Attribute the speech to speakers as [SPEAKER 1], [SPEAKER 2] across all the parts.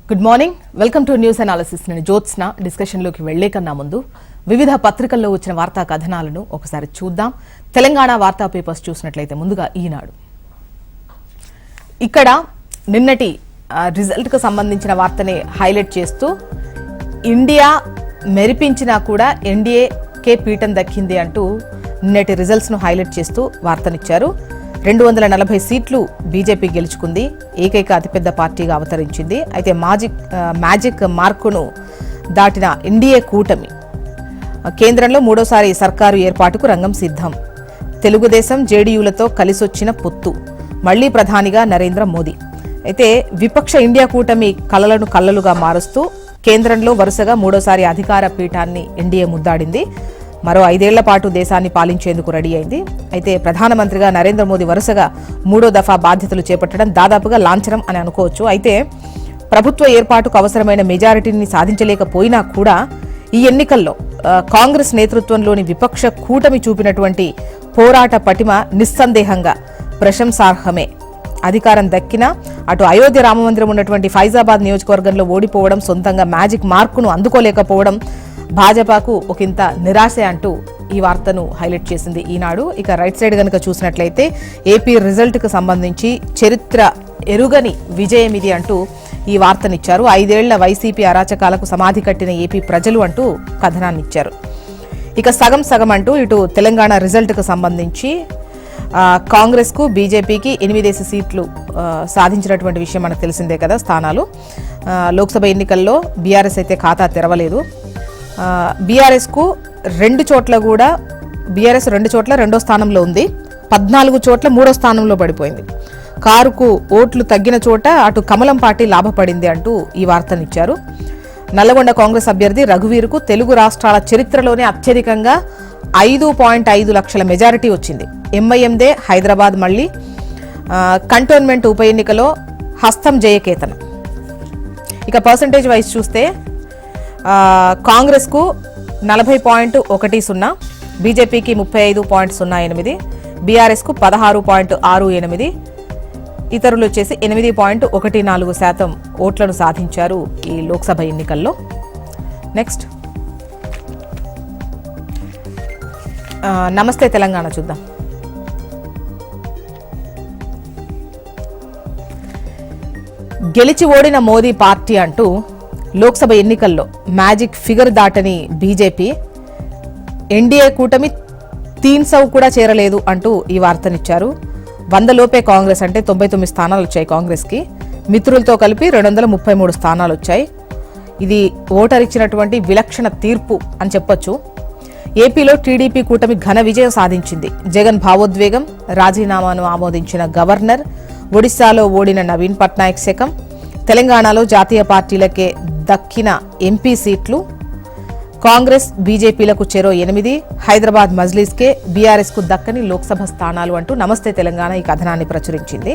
[SPEAKER 1] Good morning, welcome to news analysis. నేను జ్యోత్స్న. డిస్కషన్లోకి వెళ్లే కన్నా ముందు వివిధ పత్రికల్లో వచ్చిన వార్తా కథనాలను ఒకసారి చూద్దాం. తెలంగాణ వార్తా పేపర్స్ చూసినట్లయితే ముందుగా ఈనాడు. ఇక్కడ నిన్నటి రిజల్ట్కు సంబంధించిన వార్తని హైలైట్ చేస్తూ ఇండియా మెరిపించినా కూడా ఎన్డీఏకే పీఠం దక్కింది అంటూ నిన్నటి రిజల్ట్స్ను హైలైట్ చేస్తూ వార్తనిచ్చారు. 240 సీట్లు బీజేపీ గెలుచుకుంది, ఏకైక అతిపెద్ద పార్టీగా అవతరించింది. అయితే మ్యాజిక్ మార్కును దాటిన ఎన్డీఏ కూటమి కేంద్రంలో మూడోసారి సర్కారు ఏర్పాటుకు రంగం సిద్ధం. తెలుగుదేశం జేడీయూలతో కలిసొచ్చిన పొత్తు, మళ్లీ ప్రధానిగా నరేంద్ర మోదీ. అయితే విపక్ష ఇండియా కూటమి కలలను కల్లలుగా మారుస్తూ కేంద్రంలో వరుసగా మూడోసారి అధికార పీఠాన్ని ఎన్డీఏ ముద్దాడింది. మరో 5 ఏళ్ల పాటు దేశాన్ని పాలించేందుకు రెడీ అయింది. అయితే ప్రధానమంత్రిగా నరేంద్ర మోదీ వరుసగా 3వ దఫా బాధ్యతలు చేపట్టడం దాదాపుగా లాంఛనం అని అనుకోవచ్చు. అయితే ప్రభుత్వ ఏర్పాటుకు అవసరమైన మెజారిటీని సాధించలేకపోయినా కూడా ఈ ఎన్నికల్లో కాంగ్రెస్ నేతృత్వంలోని విపక్ష కూటమి చూపినటువంటి పోరాట పటిమ నిస్సందేహంగా ప్రశంసార్హమే. అధికారం దక్కినా అటు అయోధ్య రామమందిరం ఉన్నటువంటి ఫైజాబాద్ నియోజకవర్గంలో ఓడిపోవడం, సొంతంగా మ్యాజిక్ మార్కును అందుకోలేకపోవడం భాజపాకు ఒకంత నిరాశ అంటూ ఈ వార్తను హైలైట్ చేసింది ఈనాడు. ఇక రైట్ సైడ్ కనుక చూసినట్లయితే ఏపీ రిజల్ట్కు సంబంధించి చరిత్ర ఎరుగని విజయం ఇది అంటూ ఈ వార్తనిచ్చారు. 5 ఏళ్ల వైసీపీ అరాచకాలకు సమాధి కట్టిన ఏపీ ప్రజలు అంటూ కథనాన్నిచ్చారు. ఇక సగం సగం అంటూ ఇటు తెలంగాణ రిజల్ట్కు సంబంధించి కాంగ్రెస్కు బీజేపీకి 8 సీట్లు సాధించినటువంటి విషయం మనకు తెలిసిందే కదా. స్థానాలు లోక్సభ ఎన్నికల్లో బీఆర్ఎస్ అయితే ఖాతా తెరవలేదు. బీఆర్ఎస్కు 2 చోట్ల కూడా బీఆర్ఎస్ 2 చోట్ల 2వ స్థానంలో ఉంది, 14 చోట్ల 3వ స్థానంలో పడిపోయింది. కారుకు ఓట్లు తగ్గిన చోట అటు కమలం పార్టీ లాభపడింది అంటూ ఈ వార్తనిచ్చారు. నల్లగొండ కాంగ్రెస్ అభ్యర్థి రఘువీర్కు తెలుగు రాష్ట్రాల చరిత్రలోనే అత్యధికంగా 5.5 లక్షల మెజారిటీ వచ్చింది. ఎంఐఎందే హైదరాబాద్ మళ్లీ కంటోన్మెంట్ ఉప ఎన్నికలో హస్తం జయకేతనం. ఇక పర్సంటేజ్ వైజ్ చూస్తే కాంగ్రెస్కు 40.10, బీజేపీకి 35.08, బీఆర్ఎస్కు 16.68, ఇతరులు వచ్చేసి 8.14% ఓట్లను సాధించారు ఈ లోక్సభ ఎన్నికల్లో. నెక్స్ట్ నమస్తే తెలంగాణ చూద్దాం. గెలిచి ఓడిన మోదీ పార్టీ అంటూ లోక్సభ ఎన్నికల్లో మ్యాజిక్ ఫిగర్ దాటని బీజేపీ, ఎన్డీఏ కూటమి 300 కూడా చేరలేదు అంటూ ఈ వార్తనిచ్చారు. 100 లోపే కాంగ్రెస్, అంటే 99 స్థానాలు వచ్చాయి కాంగ్రెస్కి. మిత్రులతో కలిపి 233 స్థానాలు వచ్చాయి. ఇది ఓటర్ ఇచ్చినటువంటి విలక్షణ తీర్పు అని చెప్పొచ్చు. ఏపీలో టీడీపీ కూటమి ఘన విజయం సాధించింది. జగన్ భావోద్వేగం, రాజీనామాను ఆమోదించిన గవర్నర్, ఒడిశాలో ఓడిన నవీన్ పట్నాయక్ శకం, తెలంగాణలో జాతీయ పార్టీలకే దక్కిన ఎంపీ సీట్లు, కాంగ్రెస్ బీజేపీలకు చెరో 8, హైదరాబాద్ మజ్లిస్కే బీఆర్ఎస్కు దక్కని లోక్సభ స్థానాలు అంటూ నమస్తే తెలంగాణ ఈ కథనాన్ని ప్రచురించింది.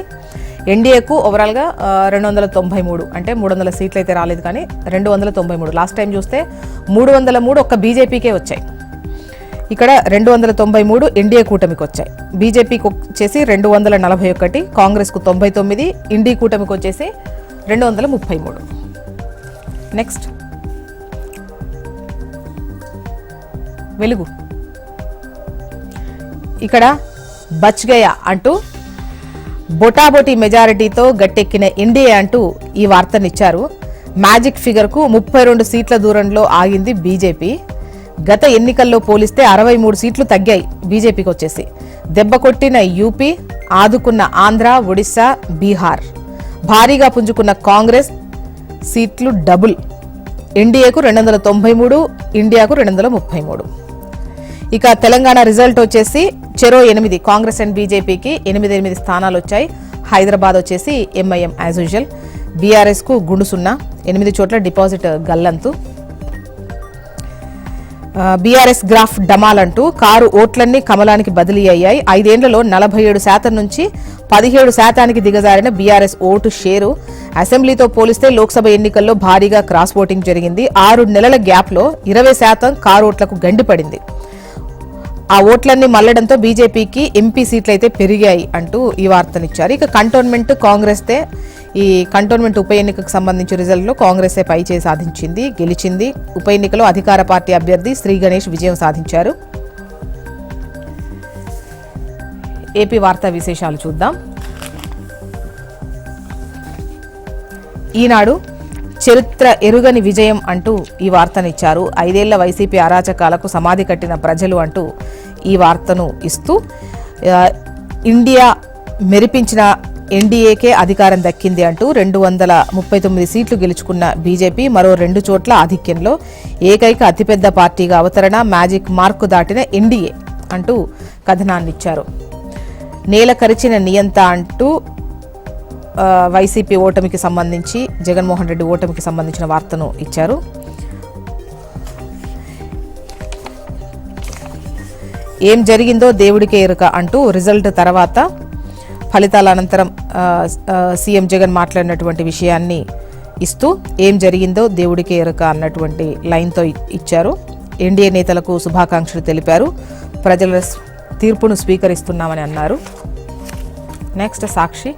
[SPEAKER 1] ఎన్డీఏకు ఓవరాల్గా 293, అంటే 300 సీట్లు అయితే రాలేదు కానీ 293. లాస్ట్ టైం చూస్తే 303 ఒక్క బీజేపీకే వచ్చాయి. ఇక్కడ 293 ఎన్డీఏ కూటమికి వచ్చాయి. బీజేపీకి వచ్చేసి 241, కాంగ్రెస్కు 99, ఇండీ కూటమికి వచ్చేసి 233. నెక్స్ట్ వెలుగు. ఇక్కడ బచ్గయా అంటూ బొటాబొటీ మెజారిటీతో గట్టెక్కిన ఎన్డీఏ అంటూ ఈ వార్తనిచ్చారు. మ్యాజిక్ ఫిగర్కు 32 సీట్ల దూరంలో ఆగింది బీజేపీ. గత ఎన్నికల్లో పోలిస్తే 63 సీట్లు తగ్గాయి బీజేపీకి వచ్చేసి. దెబ్బ కొట్టిన యూపీ, ఆదుకున్న ఆంధ్ర, ఒడిశా, బీహార్. భారీగా పుంజుకున్న కాంగ్రెస్ సీట్లు డబుల్. ఎన్డీఏకు 293, ఇండియాకు 233. ఇక తెలంగాణ రిజల్ట్ వచ్చేసి చెరో 8, కాంగ్రెస్ అండ్ బీజేపీకి 8 స్థానాలు వచ్చాయి. హైదరాబాద్ వచ్చేసి ఎంఐఎం యాజ్ యూజువల్, బీఆర్ఎస్కు గుండు 0, 8 చోట్ల డిపాజిట్ గల్లంతు. బీఆర్ఎస్ గ్రాఫ్ డమాల్ అంటూ కారు ఓట్లన్నీ కమలానికి బదిలీ అయ్యాయి. 5 ఏళ్లలో 47% నుంచి 17% దిగజారిన బీఆర్ఎస్ ఓటు షేరు. అసెంబ్లీతో పోలిస్తే లోక్సభ ఎన్నికల్లో భారీగా క్రాస్ ఓటింగ్ జరిగింది. 6 నెలల గ్యాప్లో 20% కారు ఓట్లకు గండిపడింది. ఆ ఓట్లన్నీ మళ్లడంతో బీజేపీకి ఎంపీ సీట్లు అయితే పెరిగాయి అంటూ ఈ వార్తనిచ్చారు. ఇక కంటోన్మెంట్ కాంగ్రెస్దే ఈ కంటోన్మెంట్ ఉప ఎన్నికకు సంబంధించి రిజల్ట్లో కాంగ్రెసే పైచేయి సాధించింది, గెలిచింది. ఉప ఎన్నికలో అధికార పార్టీ అభ్యర్థి శ్రీ గణేష్ విజయం సాధించారు. ఏపీ వార్తా విశేషాలు చూద్దాం. ఈనాడు చరిత్ర ఎరుగని విజయం అంటూ ఈ వార్తనిచ్చారు. 5 ఏళ్ల వైసీపీ అరాచకాలకు సమాధి కట్టిన ప్రజలు అంటూ ఈ వార్తను ఇస్తూ ఇండియా మెరిపించిన ఎన్డీఏకే అధికారం దక్కింది అంటూ 239 సీట్లు గెలుచుకున్న బీజేపీ మరో 2 చోట్ల ఆధిక్యంలో ఏకైక అతిపెద్ద పార్టీగా అవతరణ, మ్యాజిక్ మార్కు దాటిన ఎన్డీఏ అంటూ కథనాన్నిచ్చారు. నేల కరిచిన నియంత అంటూ వైసీపీ ఓటమికి సంబంధించి, జగన్మోహన్ రెడ్డి ఓటమికి సంబంధించిన వార్తను ఇచ్చారు. ఏం జరిగిందో దేవుడికే ఎరుక అంటూ రిజల్ట్ తర్వాత ఫలితాల అనంతరం సీఎం జగన్ మాట్లాడినటువంటి విషయాన్ని ఇస్తూ ఏం జరిగిందో దేవుడికే ఎరుక అన్నటువంటి లైన్తో ఇచ్చారు. ఎన్డీఏ నేతలకు శుభాకాంక్షలు తెలిపారు. ప్రజల తీర్పును స్వీకరిస్తున్నామని అన్నారు. నెక్స్ట్ సాక్షి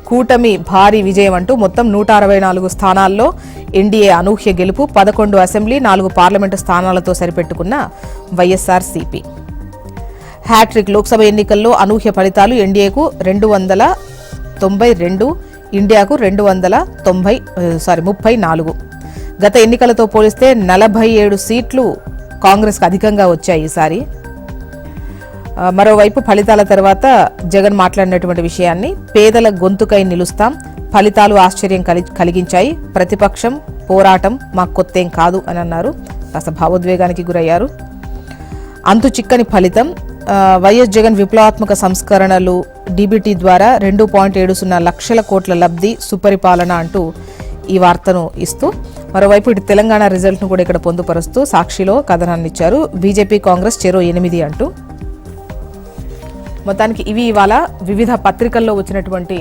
[SPEAKER 1] కూటమి భారీ విజయం అంటూ మొత్తం 164 స్థానాల్లో ఎన్డీఏ అనూహ్య గెలుపు, 11 అసెంబ్లీ, 4 పార్లమెంటు స్థానాలతో సరిపెట్టుకున్న వైఎస్ఆర్సీపీ. హ్యాట్రిక్ లోక్సభ ఎన్నికల్లో అనూహ్య ఫలితాలు, ఎన్డీఏకు 292, ఇండియాకు 34. గత ఎన్నికలతో పోలిస్తే 47 సీట్లు కాంగ్రెస్కు అధికంగా వచ్చాయి ఈసారి. మరోవైపు ఫలితాల తర్వాత జగన్ మాట్లాడినటువంటి విషయాన్ని, పేదల గొంతుకై నిలుస్తాం, ఫలితాలు ఆశ్చర్యం కలిగించాయి, ప్రతిపక్షం పోరాటం మాకు కొత్తేం కాదు అని అన్నారు. కాస్త భావోద్వేగానికి గురయ్యారు. అంతు చిక్కని ఫలితం, వైఎస్ జగన్ విప్లవాత్మక సంస్కరణలు, డీబీటీ ద్వారా 2.70 లక్షల కోట్ల లబ్ధి, సుపరిపాలన అంటూ ఈ వార్తను ఇస్తూ మరోవైపు ఇటు తెలంగాణ రిజల్ట్ను కూడా ఇక్కడ పొందుపరుస్తూ సాక్షిలో కథనాన్ని ఇచ్చారు. బీజేపీ కాంగ్రెస్ చెరో 8 అంటూ. మొత్తానికి ఇవి ఇవాళ వివిధ పత్రికల్లో వచ్చినటువంటి